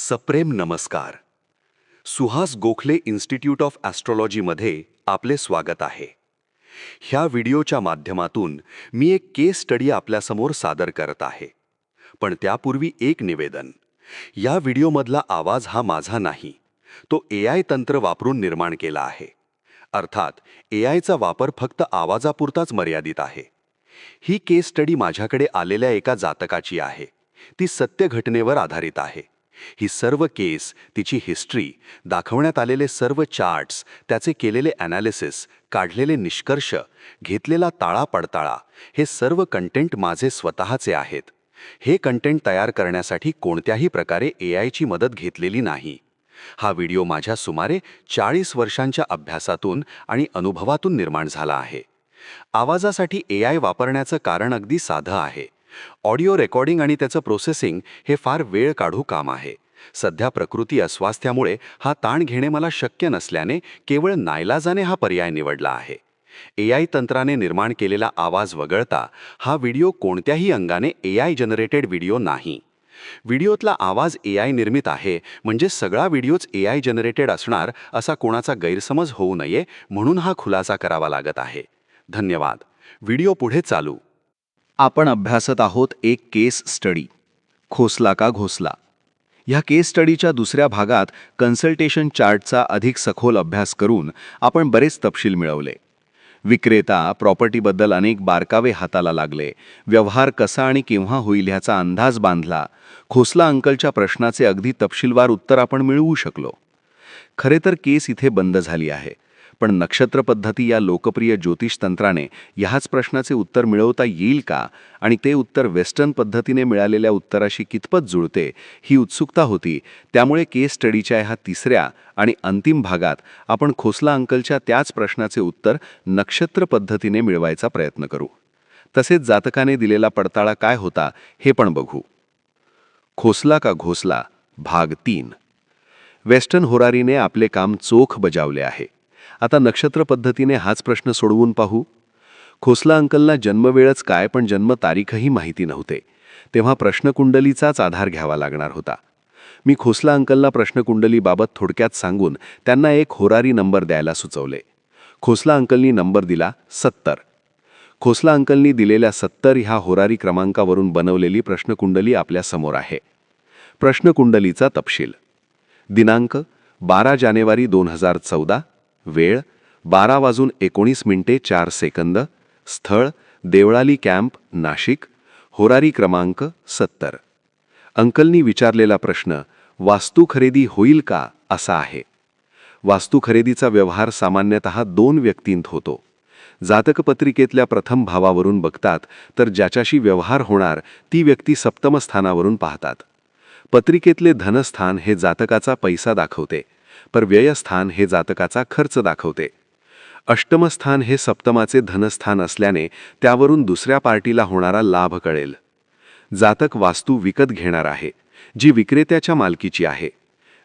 सप्रेम नमस्कार. Suhas Gokhale institute of ॲस्ट्रॉलॉजीमध्ये आपले स्वागत आहे. ह्या व्हिडिओच्या माध्यमातून मी एक केस स्टडी आपल्यासमोर सादर करत आहे. पण त्यापूर्वी एक निवेदन. या व्हिडिओमधला आवाज हा माझा नाही, तो AI तंत्र वापरून निर्माण केला आहे. अर्थात AIचा वापर फक्त आवाजापुरताच मर्यादित आहे. ही केस स्टडी माझ्याकडे आलेल्या एका जातकाची आहे. ती सत्य घटनेवर आधारित आहे. ही सर्व केस, तिची हिस्ट्री, दाखवण्यात आलेले सर्व चार्ट्स, त्याचे केलेले ॲनालिसिस, काढलेले निष्कर्ष, घेतलेला ताळा-पडताळा, हे सर्व कंटेंट माझे स्वतःचे आहेत. हे कंटेंट तयार करण्यासाठी कोणत्याही प्रकारे AIची मदत घेतलेली नाही. हा व्हिडिओ माझ्या सुमारे 40 वर्षांच्या अभ्यासातून आणि अनुभवातून निर्माण झाला आहे. आवाजासाठी AI वापरण्याचं कारण अगदी साधं आहे. ऑडिओ रेकॉर्डिंग आणि त्याचं प्रोसेसिंग हे फार वेळ काढू काम आहे. सध्या प्रकृती अस्वास्थ्यामुळे हा ताण घेणे मला शक्य नसल्याने केवळ नाईलाजाने हा पर्याय निवडला आहे. AI तंत्राने निर्माण केलेला आवाज वगळता हा व्हिडिओ कोणत्याही अंगाने AI जनरेटेड व्हिडिओ नाही. व्हिडिओतला आवाज AI निर्मित आहे म्हणजे सगळा व्हिडिओच AI जनरेटेड असणार असा कोणाचा गैरसमज होऊ नये म्हणून हा खुलासा करावा लागत आहे. धन्यवाद. व्हिडिओ पुढे चालू. आपण अभ्यासत आहोत एक केस स्टडी, खोसला का घोसला. ह्या केस स्टडीच्या दुसऱ्या भागात कन्सल्टेशन चार्टचा अधिक सखोल अभ्यास करून आपण बरेच तपशील मिळवले. विक्रेता प्रॉपर्टीबद्दल अनेक बारकावे हाताला लागले, व्यवहार कसा आणि केव्हा होईल ह्याचा अंदाज बांधला. खोसला अंकलच्या प्रश्नाचे अगदी तपशीलवार उत्तर आपण मिळवू शकलो. खरे तर केस इथे बंद झाली आहे, पण नक्षत्र पद्धती या लोकप्रिय ज्योतिष तंत्राने ह्याच प्रश्नाचे उत्तर मिळवता येईल का आणि ते उत्तर वेस्टर्न पद्धतीने मिळालेल्या उत्तराशी कितपत जुळते ही उत्सुकता होती. त्यामुळे केस स्टडीच्या ह्या तिसऱ्या आणि अंतिम भागात आपण खोसला अंकलच्या त्याच प्रश्नाचे उत्तर नक्षत्र पद्धतीने मिळवायचा प्रयत्न करू. तसेच जातकाने दिलेला पडताळा काय होता हे पण बघू. खोसला का घोसला भाग 3. वेस्टर्न होरारीने आपले काम चोख बजावले आहे. आता नक्षत्र पद्धतीने हाच प्रश्न सोडवून पाहू. खोसला अंकलला जन्मवेळच काय पण जन्मतारीखही माहिती नव्हते. तेव्हा प्रश्नकुंडलीचाच आधार घ्यावा लागणार होता. मी खोसला अंकलला प्रश्नकुंडलीबाबत थोडक्यात सांगून त्यांना एक होरारी नंबर द्यायला सुचवले. खोसला अंकलनी नंबर दिला 70. खोसला अंकलनी दिलेल्या 70 ह्या होरारी क्रमांकावरून बनवलेली प्रश्नकुंडली आपल्या समोर आहे. प्रश्नकुंडलीचा तपशील. दिनांक 12 जानेवारी 2014. वेळ 12:19:04. स्थळ देवळाली कॅम्प, नाशिक. होरारी क्रमांक 70. अंकलनी विचारलेला प्रश्न वास्तू खरेदी होईल का असा आहे. वास्तू खरेदीचा व्यवहार सामान्यतः 2 व्यक्तींत होतो. जातकपत्रिकेतल्या प्रथम भावावरून बघतात तर ज्याच्याशी व्यवहार होणार ती व्यक्ती सप्तम स्थानावरून पाहतात. पत्रिकेतले धनस्थान हे जातकाचा पैसा दाखवते, पर व्ययस्थान हे जातकाचा खर्च दाखवते. अष्टमस्थान हे सप्तमाचे धनस्थान असल्याने त्यावरून दुसऱ्या पार्टीला होणारा लाभ कळेल. जातक वास्तू विकत घेणार आहे, जी विक्रेत्याच्या मालकीची आहे.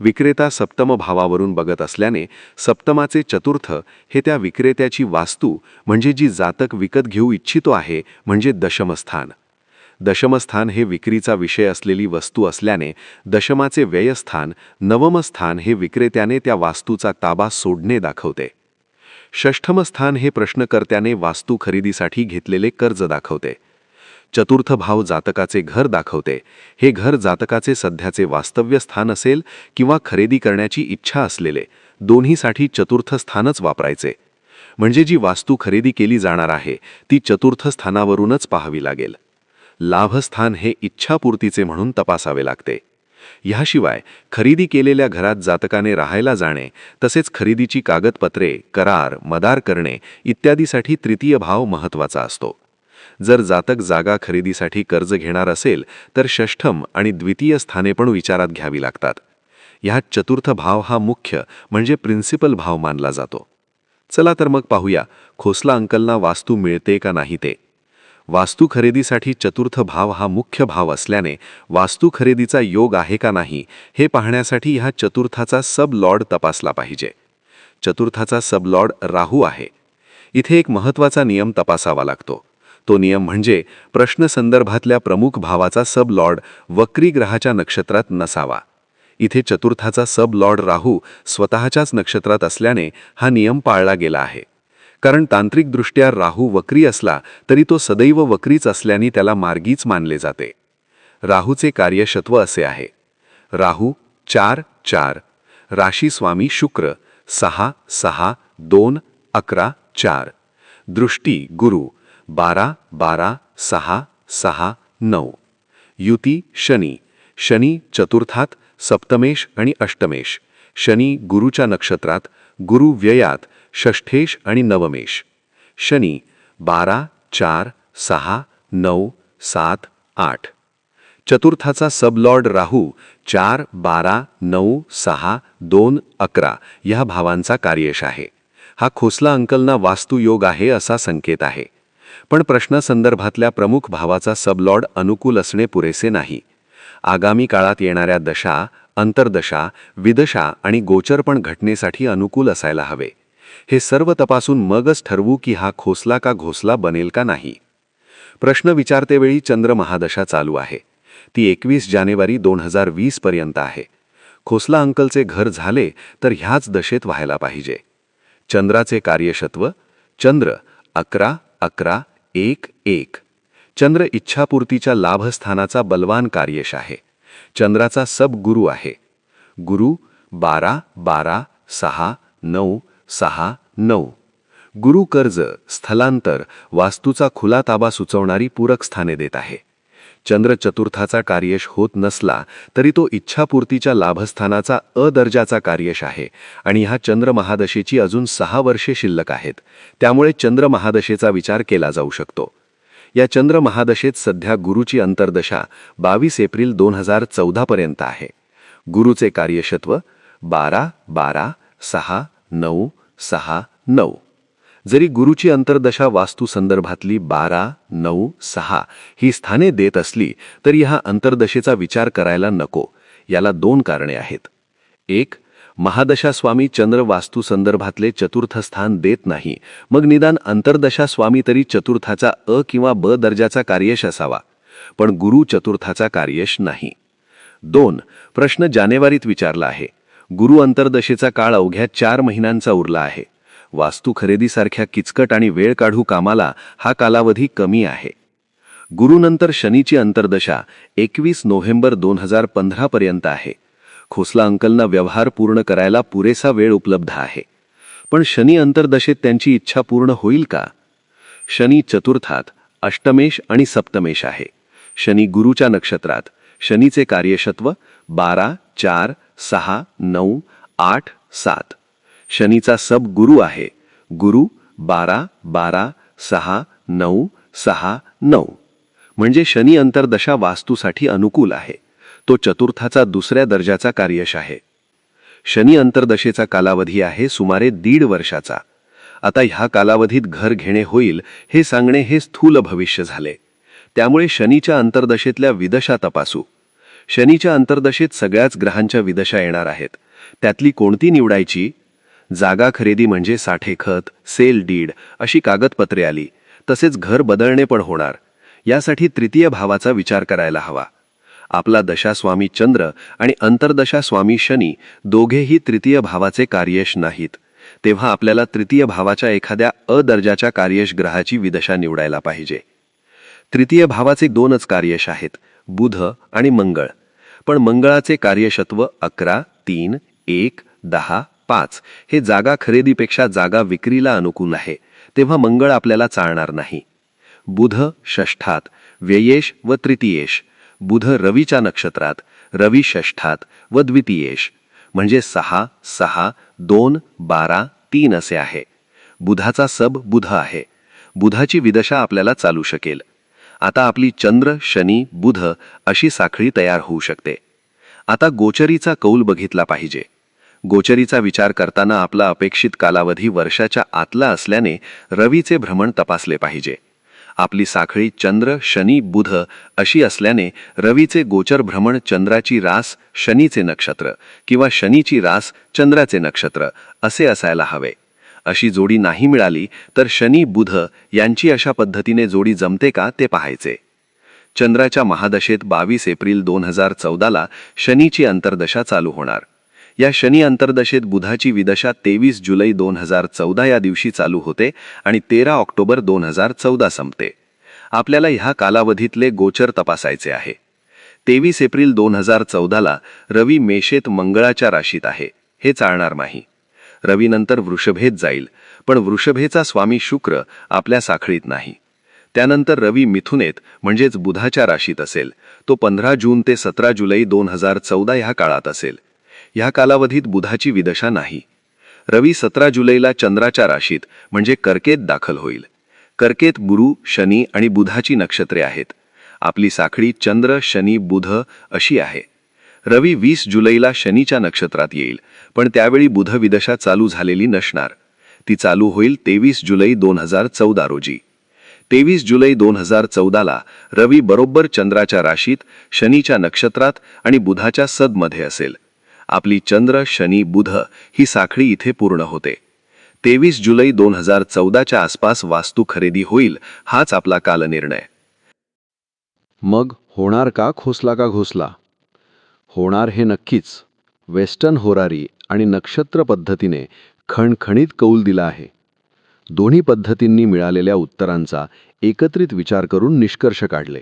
विक्रेता सप्तम भावावरून बघत असल्याने सप्तमाचे चतुर्थ हे त्या विक्रेत्याची वास्तू म्हणजे जी जातक विकत घेऊ इच्छितो आहे म्हणजे दशमस्थान. दशमस्थान हे विक्रीचा विषय असलेली वस्तू असल्याने दशमाचे व्ययस्थान नवमस्थान हे विक्रेत्याने त्या वास्तूचा ताबा सोडणे दाखवते. षष्ठमस्थान हे प्रश्नकर्त्याने वास्तू खरेदीसाठी घेतलेले कर्ज दाखवते. चतुर्थ भाव जातकाचे घर दाखवते. हे घर जातकाचे सध्याचे वास्तव्य स्थान असेल किंवा खरेदी करण्याची इच्छा असलेले, दोन्हीसाठी चतुर्थ स्थानच वापरायचे. म्हणजे जी वास्तू खरेदी केली जाणार आहे ती चतुर्थ स्थानावरूनच पाहावी लागेल. लाभस्थान हे इच्छापूर्तीचे म्हणून तपासावे लागते. ह्याशिवाय खरेदी केलेल्या घरात जातकाने राहायला जाणे तसेच खरेदीची कागदपत्रे, करार, मदार करणे इत्यादीसाठी तृतीय भाव महत्त्वाचा असतो. जर जातक जागा खरेदीसाठी कर्ज घेणार असेल तर षष्ठम आणि द्वितीय स्थाने पण विचारात घ्यावी लागतात. ह्यात चतुर्थ भाव हा मुख्य म्हणजे प्रिन्सिपल भाव मानला जातो. चला तर मग पाहूया खोसला अंकलना वास्तू मिळते का नाही ते. वास्तू खरेदीसाठी चतुर्थ भाव हा मुख्य भाव असल्याने वास्तू खरेदीचा योग आहे का नाही हे पाहण्यासाठी ह्या चतुर्थाचा सब लॉर्ड तपासला पाहिजे. चतुर्थाचा सब लॉर्ड राहू आहे. इथे एक महत्त्वाचा नियम तपासावा लागतो. तो नियम म्हणजे प्रश्न संदर्भातल्या प्रमुख भावाचा सब लॉर्ड वक्री ग्रहाच्या नक्षत्रात नसावा. इथे चतुर्थाचा सब लॉर्ड राहू स्वतःच्याच नक्षत्रात असल्याने हा नियम पाळला गेला आहे. कारण तांत्रिकदृष्ट्या राहू वक्री असला तरी तो सदैव वक्रीच असल्याने त्याला मार्गीच मानले जाते. राहूचे कार्यशत्व असे आहे: राहू 4-4, राशी स्वामी शुक्र 6-6, 2-11, 4, दृष्टी गुरु 12-12, 6-6, 9, युती शनी, शनी चतुर्थात, सप्तमेश आणि अष्टमेश, शनी गुरुच्या नक्षत्रात, गुरु व्ययात, षष्ठेश आणि नवमेश, शनी 12, 4, 6, 9, 7, 8. चतुर्थाचा सबलॉर्ड राहू 4, 12, 9, 6, 2, 11 या भावांचा कार्यश आहे. हा खोसला अंकलना वास्तुयोग आहे असा संकेत आहे. पण प्रश्नासंदर्भातल्या प्रमुख भावाचा सबलॉर्ड अनुकूल असणे पुरेसे नाही. आगामी काळात येणाऱ्या दशा, अंतर्दशा, विदशा आणि गोचर पण घटनेसाठी अनुकूल असायला हवे. हे सर्व तपासून मगच ठरवू की हा खोसला का घोसला बनेल का नाही. प्रश्न विचारतेवेळी चंद्र महादशा चालू आहे. ती 21 जानेवारी 2020 पर्यंत आहे. खोसला अंकलचे घर झाले तर ह्याच दशेत व्हायला पाहिजे. चंद्राचे कार्यशत्व: चंद्र 11-11-1-1. चंद्र इच्छापूर्तीच्या लाभस्थानाचा बलवान कार्यश आहे. चंद्राचा सब गुरु आहे. गुरु 12-12, 6-9, 6-9. गुरु कर्ज, स्थलांतर, वास्तूचा खुला ताबा सुचवणारी पूरक स्थाने देत आहे. चंद्र चतुर्थाचा कार्यश होत नसला तरी तो इच्छापूर्तीच्या लाभस्थानाचा दर्जाचा कार्यश आहे आणि ह्या चंद्र महादशेची अजून 6 वर्षे शिल्लक आहेत. त्यामुळे चंद्र महादशेचा विचार केला जाऊ शकतो. या चंद्र महादशेत सध्या गुरुची अंतर्दशा 22 एप्रिल 2014 पर्यंत आहे. गुरुचे कार्यशत्व 12-12, 6-9, 6-9. जरी गुरुची अंतर्दशा वास्तू संदर्भातली 12-9-6 ही स्थाने देत असली तरी ह्या अंतर्दशेचा विचार करायला नको. याला 2 कारणे आहेत. 1. महादशा स्वामी चंद्र वास्तू संदर्भातले चतुर्थ स्थान देत नाही, मग निदान अंतर्दशा स्वामी तरी चतुर्थाचा किंवा ब दर्जाचा कार्यश असावा, पण गुरु चतुर्थाचा कार्यश नाही. 2. प्रश्न जानेवारीत विचारला आहे. गुरु अंतर्दशेचा काळ अवघ्या 4 महिन्यांचा उरला आहे. वास्तू खरेदीसारख्या किचकट आणि वेळ काढू कामाला हा कालावधी कमी आहे. गुरुनंतर शनीची अंतर्दशा 21 नोव्हेंबर 2015 पर्यंत आहे. खोसला अंकलना व्यवहार पूर्ण करायला पुरेसा वेळ उपलब्ध आहे. पण शनी अंतर्दशेत त्यांची इच्छा पूर्ण होईल का? शनी चतुर्थात, अष्टमेश आणि सप्तमेश आहे. शनी गुरुच्या नक्षत्रात. शनीचे कार्यशत्व 12, 4, 6, 9, 8, 7. शनीचा सब गुरु आहे. गुरु 12-12, 6-9, 6-9. म्हणजे शनी अंतर्दशा वास्तूसाठी अनुकूल आहे. तो चतुर्थाचा दुसऱ्या दर्जाचा कार्यश आहे. शनी अंतर्दशेचा कालावधी आहे सुमारे 1.5 वर्षाचा. आता ह्या कालावधीत घर घेणे होईल हे सांगणे हे स्थूल भविष्य झाले. त्यामुळे शनीच्या अंतर्दशेतल्या विदशा तपासू. शनीच्या अंतर्दशेत सगळ्याच ग्रहांच्या विदशा येणार आहेत. त्यातली कोणती निवडायची? जागा खरेदी म्हणजे साठेखत, सेल डीड अशी कागदपत्रे आली. तसेच घर बदलणे पण होणार. यासाठी तृतीय भावाचा विचार करायला हवा. आपला दशास्वामी चंद्र आणि अंतर्दशा स्वामी शनी दोघेही तृतीय भावाचे कार्यश नाहीत. तेव्हा आपल्याला तृतीय भावाच्या एखाद्या दर्जाच्या कार्यश ग्रहाची विदशा निवडायला पाहिजे. तृतीय भावाचे 2च कार्यश आहेत, बुध आणि मंगळ. पण मंगळाचे कार्यशत्व 11, 3, 1, 10, 5 हे जागा खरेदीपेक्षा जागा विक्रीला अनुकूल आहे. तेव्हा मंगळ आपल्याला चालणार नाही. बुध षष्ठात, व्ययेश व तृतीयेश. बुध रवीच्या नक्षत्रात, रवी षष्ठात व द्वितीयेश. म्हणजे 6, 6, 2, 12, 3 असे आहे. बुधाचा सब बुध आहे. बुधाची विदशा आपल्याला चालू शकेल. आता आपली चंद्र, शनी, बुध अशी साखळी तयार होऊ शकते. आता गोचरीचा कौल बघितला पाहिजे. गोचरीचा विचार करताना आपला अपेक्षित कालावधी वर्षाच्या आतला असल्याने रवीचे भ्रमण तपासले पाहिजे. आपली साखळी चंद्र, शनी, बुध अशी असल्याने रवीचे गोचर भ्रमण चंद्राची रास शनीचे नक्षत्र किंवा शनीची रास चंद्राचे नक्षत्र असे असायला हवे. अशी जोडी नाही मिळाली तर शनी बुध यांची अशा पद्धतीने जोडी जमते का ते पाहायचे. चंद्राच्या महादशेत 22 एप्रिल 2014ला शनीची अंतर्दशा चालू होणार. या शनी अंतर्दशेत बुधाची विदशा 23 जुलै 2014 या दिवशी चालू होते आणि 13 ऑक्टोबर 2014 संपते. आपल्याला ह्या कालावधीतले गोचर तपासायचे आहे. 23 एप्रिल 2014ला रवी मेषेत मंगळाच्या राशीत आहे. हे चालणार नाही. रवी नंतर वृषभेत जाईल, पण वृषभेचा स्वामी शुक्र आपल्या साखळीत नाही. त्यानंतर रवी मिथुनेत म्हणजेच बुधाच्या राशीत असेल. तो 15 जून ते 17 जुलै 2014 ह्या काळात असेल. ह्या कालावधीत बुधाची विदशा नाही. रवी 17 जुलैला चंद्राच्या राशीत म्हणजे कर्केत दाखल होईल. कर्केत गुरु, शनी आणि बुधाची नक्षत्रे आहेत. आपली साखळी चंद्र, शनी, बुध अशी आहे. रवी 20 जुलैला शनीच्या नक्षत्रात येईल, पण त्यावेळी बुध विदशा चालू झालेली नसणार. ती चालू होईल 23 जुलै 2014 रोजी. 23 जुलै 2014ला रवी बरोबर चंद्राच्या राशीत, शनीच्या नक्षत्रात आणि बुधाच्या सदमध्ये असेल. आपली चंद्र, शनी, बुध ही साखळी इथे पूर्ण होते. 23 जुलै 2014च्या आसपास वास्तू खरेदी होईल, हाच आपला कालनिर्णय. मग होणार का खोसला का घोसला? होणार हे नक्कीच. वेस्टर्न होरारी आणि नक्षत्र पद्धतीने खणखणीत कौल दिला आहे. दोन्ही पद्धतींनी मिळालेल्या उत्तरांचा एकत्रित विचार करून निष्कर्ष काढले.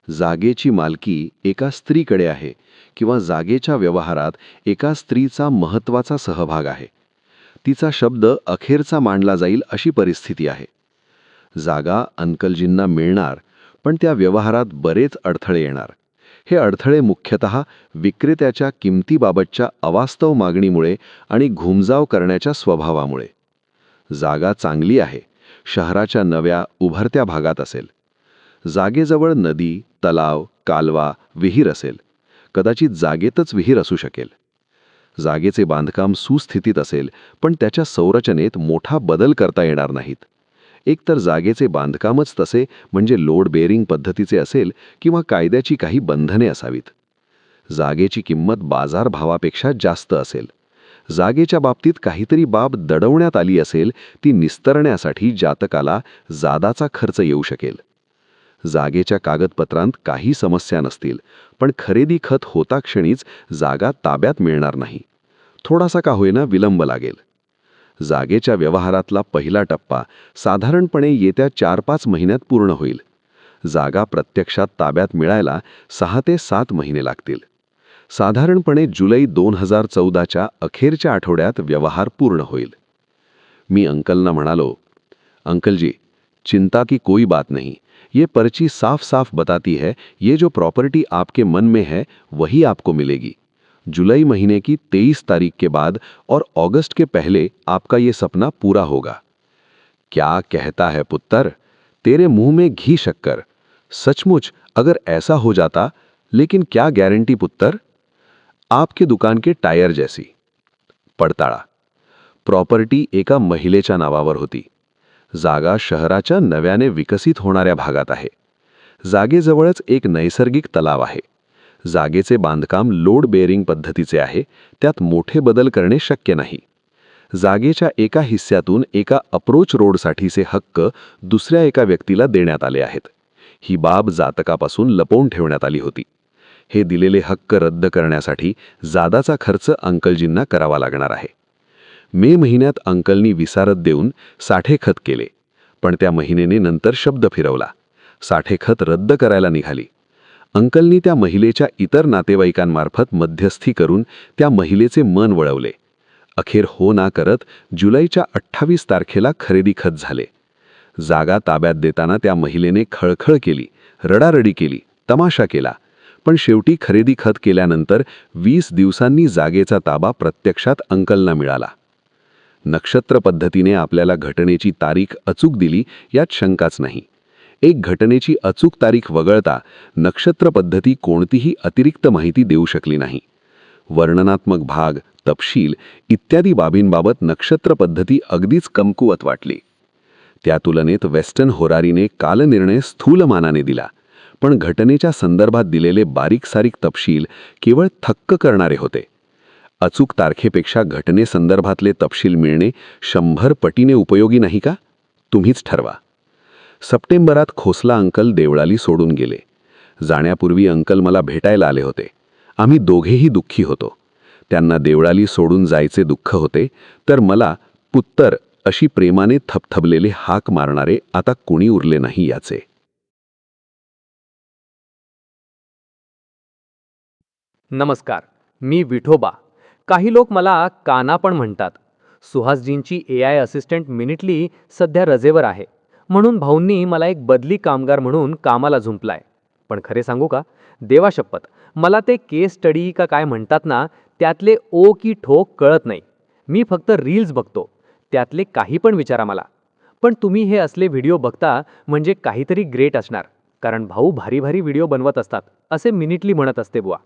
जागेची मालकी एका स्त्रीकडे आहे किंवा जागेच्या व्यवहारात एका स्त्रीचा महत्त्वाचा सहभाग आहे. तिचा शब्द अखेरचा मानला जाईल अशी परिस्थिती आहे. जागा अंकलजींना मिळणार, पण त्या व्यवहारात बरेच अडथळे येणार. हे अडथळे मुख्यतः विक्रेत्याच्या किमतीबाबतच्या अवास्तव मागणीमुळे आणि घुमजाव करण्याच्या स्वभावामुळे. जागा चांगली आहे, शहराच्या नव्या उभरत्या भागात असेल. जागेजवळ नदी, तलाव, कालवा, विहीर असेल. कदाचित जागेतच विहीर असू शकेल. जागेचे बांधकाम सुस्थितीत असेल, पण त्याच्या संरचनेत मोठा बदल करता येणार नाहीत. एकतर जागेचे बांधकामच तसे म्हणजे लोड बेअरिंग पद्धतीचे असेल किंवा कायद्याची काही बंधने असावीत. जागेची किंमत बाजारभावापेक्षा जास्त असेल. जागेच्या बाबतीत काहीतरी बाब दडवण्यात आली असेल, ती निस्तरण्यासाठी जातकाला जादाचा खर्च येऊ शकेल. जागेच्या कागदपत्रांत काही समस्या नसतील, पण खरेदी खत होता क्षणीच जागा ताब्यात मिळणार नाही. थोडासा का होईना विलंब लागेल. जागेच्या व्यवहारातला पहिला टप्पा साधारणपणे येत्या 4-5 महिन्यात पूर्ण होईल. जागा प्रत्यक्षात ताब्यात मिळायला 6 ते 7 महिने लागतील. साधारणपणे जुलै 2014च्या अखेरच्या आठवड्यात व्यवहार पूर्ण होईल. मी अंकलना म्हणालो, अंकल जी, चिंता की कोई बात नहीं. ये पर्ची साफ साफ बताती है, ये जो प्रॉपर्टी आपके मन में है वही आपको मिलेगी. जुलाई महीने की 23 तारीख के बाद और अगस्त के पहले आपका ये सपना पूरा होगा. क्या कहता है पुत्र, तेरे मुंह में घी शक्कर. सचमुच अगर ऐसा हो जाता, लेकिन क्या गारंटी पुत्र? आपके दुकान के टायर जैसी. पडताळा. प्रॉपर्टी एका महिलेच्या नावावर होती. जागा शहराच्या नव्याने विकसित होणाऱ्या भागात आहे. जागेजवळच एक नैसर्गिक तलाव आहे. जागेचे बांधकाम लोड बेअरिंग पद्धतीचे आहे, त्यात मोठे बदल करणे शक्य नाही. जागेच्या एका हिस्स्यातून एका अप्रोच रोडसाठीचे हक्क दुसऱ्या एका व्यक्तीला देण्यात आले आहेत. ही बाब जातकापासून लपवून ठेवण्यात आली होती. हे दिलेले हक्क रद्द करण्यासाठी जादाचा खर्च अंकलजींना करावा लागणार आहे. मे महिन्यात अंकलनी विसारत देऊन साठेखत केले, पण त्या महिनेने नंतर शब्द फिरवला. साठेखत रद्द करायला निघाली. अंकलनी त्या महिलेच्या इतर नातेवाईकांमार्फत मध्यस्थी करून त्या महिलेचे मन वळवले. अखेर हो ना करत जुलैच्या 28 तारखेला खरेदी खत झाले. जागा ताब्यात देताना त्या महिलेने खळखळ केली, रडारडी केली, तमाशा केला. पण शेवटी खरेदी खत केल्यानंतर 20 दिवसांनी जागेचा ताबा प्रत्यक्षात अंकलना मिळाला. नक्षत्र पद्धतीने आपल्याला घटनेची तारीख अचूक दिली, यात शंकाच नाही. एक घटनेची अचूक तारीख वगळता नक्षत्र पद्धती कोणतीही अतिरिक्त माहिती देऊ शकली नाही. वर्णनात्मक भाग, तपशील इत्यादी बाबींबाबत नक्षत्र पद्धती अगदीच कमकुवत वाटली. त्या तुलनेत वेस्टर्न होरारीने कालनिर्णय स्थूल मानाने दिला, पण घटनेच्या संदर्भात दिलेले बारीक-सारीक तपशील केवळ थक्क करणारे होते. अचूक तारखेपेक्षा घटनेसंदर्भातले तपशील मिळणे 100 पटीने उपयोगी नाही का? तुम्हीच ठरवा. सप्टेंबरात खोसला अंकल देवळाली सोडून गेले. जाण्यापूर्वी अंकल मला भेटायला आले होते. आम्ही दोघेही दुःखी होतो. त्यांना देवळाली सोडून जायचे दुःख होते, तर मला पुत्तर अशी प्रेमाने थपथपलेले हाक मारणारे आता कुणी उरले नाही याचे. नमस्कार, मी विठोबा. काही लोक मला काना पण म्हणतात. सुहासजींची AI असिस्टंट मिनिटली सध्या रजेवर आहे, म्हणून भाऊंनी मला एक बदली कामगार म्हणून कामाला झुंपलाय. पण खरे सांगू का, देवाशपथ, मला ते केस स्टडी का काय म्हणतात ना, त्यातले ओ की ठोक कळत नाही. मी फक्त रील्स बघतो, त्यातले काही पण विचारा मला. पण तुम्ही हे असले व्हिडिओ बघता म्हणजे काहीतरी ग्रेट असणार, कारण भाऊ भारी भारी व्हिडिओ बनवत असतात, असे मिनिटली म्हणत असते बुवा.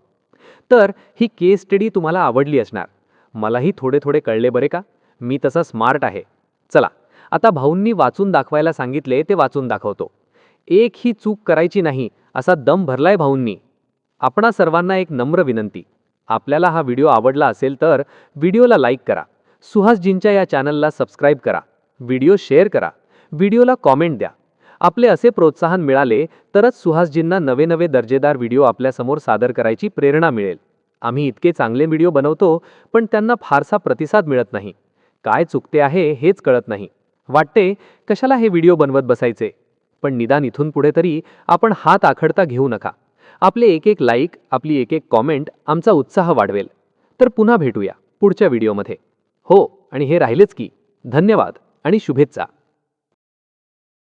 तर ही केस स्टडी तुम्हाला आवडली असणार. मलाही थोडे थोडे कळले बरे का, मी तसा स्मार्ट आहे. चला, आता भाऊंनी वाचून दाखवायला सांगितले ते वाचून दाखवतो. एक ही चूक करायची नाही असा दम भरलाय भाऊंनी. आपणा सर्वांना एक नम्र विनंती, आपल्याला हा व्हिडिओ आवडला असेल तर व्हिडिओला लाईक करा, सुहासजींच्या या चॅनलला सबस्क्राईब करा, व्हिडिओ शेअर करा, व्हिडिओला कॉमेंट द्या. आपले असे प्रोत्साहन मिळाले तरच सुहासजींना नवे नवे दर्जेदार व्हिडिओ आपल्यासमोर सादर करायची प्रेरणा मिळेल. आम्ही इतके चांगले व्हिडिओ बनवतो, पण त्यांना फारसा प्रतिसाद मिळत नाही. काय चुकते आहे हेच कळत नाही. वाटते कशाला हे व्हिडिओ बनवत बसायचे. पण निदान इथून पुढे तरी आपण हात आखडता घेऊ नका. आपले एक एक लाईक, आपली एक एक कॉमेंट आमचा उत्साह वाढवेल. तर पुन्हा भेटूया पुढच्या व्हिडिओमध्ये. हो, आणि हे राहिलेच की, धन्यवाद आणि शुभेच्छा.